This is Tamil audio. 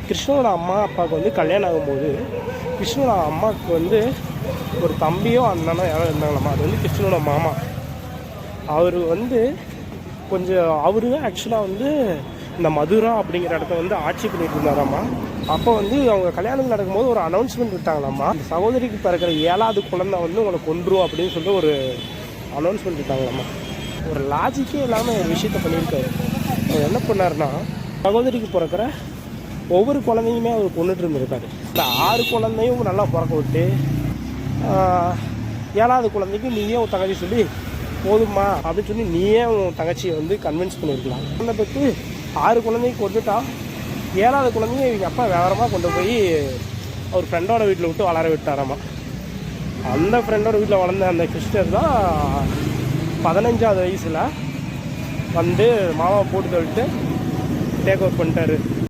கிருஷ்ணனோட அம்மா அப்பாவுக்கு வந்து கல்யாணம் ஆகும்போது கிருஷ்ணனோட அம்மாவுக்கு வந்து ஒரு தம்பியோ அண்ணனோ யாரோ இருந்தாங்களாம்மா. அது வந்து கிருஷ்ணனோட மாமா. அவர் வந்து கொஞ்சம் அவரு ஆக்சுவலாக வந்து இந்த மதுரா அப்படிங்கிற இடத்த வந்து ஆட்சி பண்ணிட்டு இருந்தாராம்மா. அப்போ வந்து அவங்க கல்யாணம் நடக்கும்போது ஒரு அனௌன்ஸ்மெண்ட் விட்டாங்களாம்மா. அந்த சகோதரிக்கு பிறக்கிற 7வது குழந்தை வந்து உங்களை கொன்றும் அப்படின்னு சொல்லிட்டு ஒரு அனௌன்ஸ்மெண்ட் விட்டாங்களாம்மா. ஒரு லாஜிக்கே இல்லாமல் ஒரு விஷயத்த பண்ணியிருக்காரு. அவர் என்ன பண்ணாருன்னா, சகோதரிக்கு பிறக்கிற ஒவ்வொரு குழந்தையுமே அவர் கொண்டுட்டு இருந்திருக்காரு. இந்த 6 குழந்தையும் நல்லா பிறக்க விட்டு 7வது குழந்தைக்கு நீயே உன் தங்கச்சி சொல்லி போதுமா அப்படின்னு சொல்லி நீயே உன் தங்கச்சியை வந்து கன்வின்ஸ் பண்ணியிருக்கலாம். அந்த பற்றி 6 குழந்தைக்கு கொண்டுட்டா 7வது குழந்தைங்க இவங்க அப்பா வேகமாக கொண்டு போய் அவர் ஃப்ரெண்டோட வீட்டில் விட்டு வளர விட்டாராம்மா. அந்த ஃப்ரெண்டோட வீட்டில் வளர்ந்த அந்த கிறிஸ்டர் தான் 15வது வயசில் வந்து மாமாவை போட்டு தள்ளிட்டு டேக் ஓவர் பண்ணிட்டாரு.